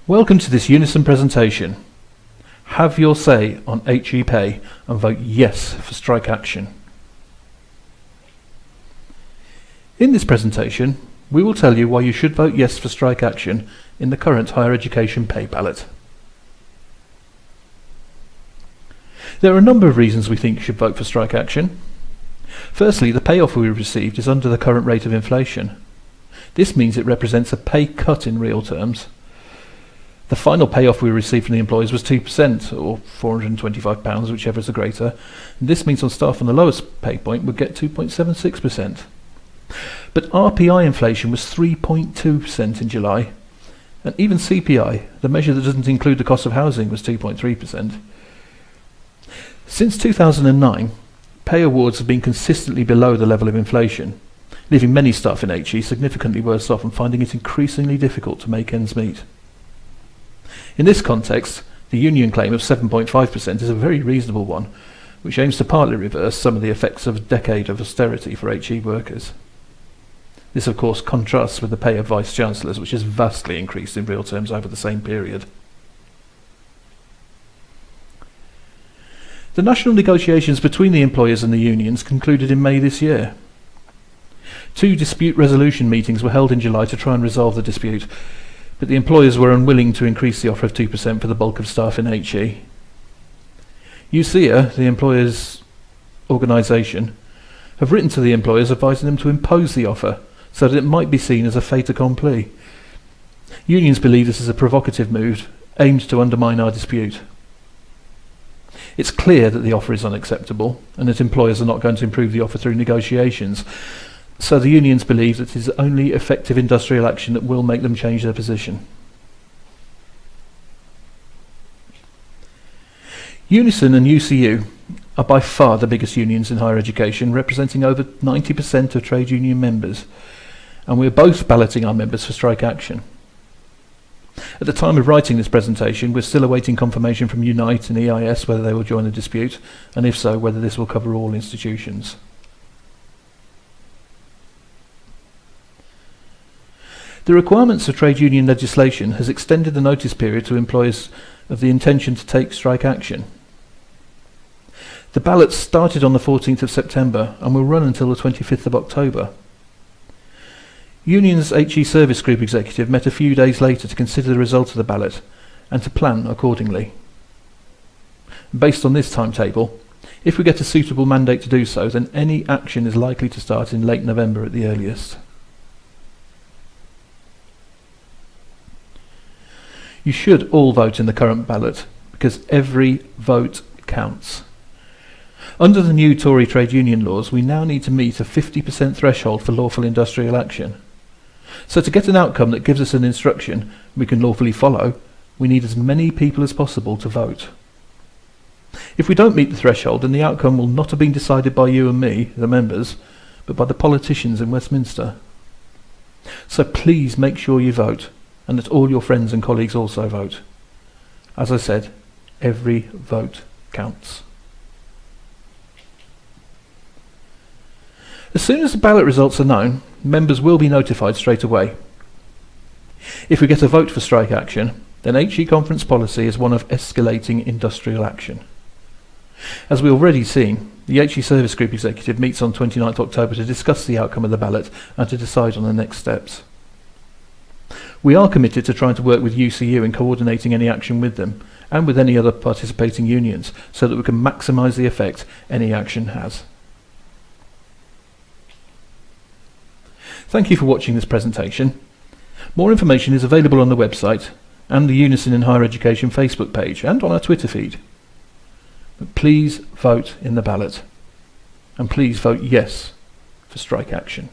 Welcome to this Unison presentation. Have your say on HE pay and vote yes for strike action. In this presentation, we will tell you why you should vote yes for strike action in the current higher education pay ballot. There are a number of reasons we think you should vote for strike action. Firstly, the pay offer we received is under the current rate of inflation. This means it represents a pay cut in real terms. The final pay offer we received from the employers was 2%, or £425, whichever is the greater. And this means on staff on the lowest pay point would get 2.76%. But RPI inflation was 3.2% in July, and even CPI, the measure that doesn't include the cost of housing, was 2.3%. Since 2009, pay awards have been consistently below the level of inflation, leaving many staff in HE significantly worse off and finding it increasingly difficult to make ends meet. In this context, the union claim of 7.5% is a very reasonable one, which aims to partly reverse some of the effects of a decade of austerity for HE workers. This of course contrasts with the pay of vice-chancellors, which has vastly increased in real terms over the same period. The national negotiations between the employers and the unions concluded in May this year. 2 dispute resolution meetings were held in July to try and resolve the dispute, but the employers were unwilling to increase the offer of 2% for the bulk of staff in HE. UCEA, the employers' organisation, have written to the employers advising them to impose the offer so that it might be seen as a fait accompli. Unions believe this is a provocative move aimed to undermine our dispute. It's clear that the offer is unacceptable and that employers are not going to improve the offer through negotiations, so the unions believe that it is only effective industrial action that will make them change their position. Unison and UCU are by far the biggest unions in higher education, representing over 90% of trade union members, and we are both balloting our members for strike action. At the time of writing this presentation, we're still awaiting confirmation from Unite and EIS whether they will join the dispute, and if so, whether this will cover all institutions. The requirements of trade union legislation has extended the notice period to employers of the intention to take strike action. The ballot started on the 14th of September and will run until the 25th of October. Union's HE Service Group executive met a few days later to consider the result of the ballot and to plan accordingly. Based on this timetable, if we get a suitable mandate to do so, then any action is likely to start in late November at the earliest. You should all vote in the current ballot because every vote counts. Under the new Tory trade union laws, we now need to meet a 50% threshold for lawful industrial action. So to get an outcome that gives us an instruction we can lawfully follow, we need as many people as possible to vote. If we don't meet the threshold, then the outcome will not have been decided by you and me, the members, but by the politicians in Westminster. So please make sure you vote, and that all your friends and colleagues also vote. As I said, every vote counts. As soon as the ballot results are known, members will be notified straight away. If we get a vote for strike action, then HE conference policy is one of escalating industrial action. As we've already seen, the HE Service Group executive meets on 29th October to discuss the outcome of the ballot and to decide on the next steps. We are committed to trying to work with UCU in coordinating any action with them and with any other participating unions so that we can maximise the effect any action has. Thank you for watching this presentation. More information is available on the website and the Unison in Higher Education Facebook page and on our Twitter feed. But please vote in the ballot, and please vote yes for strike action.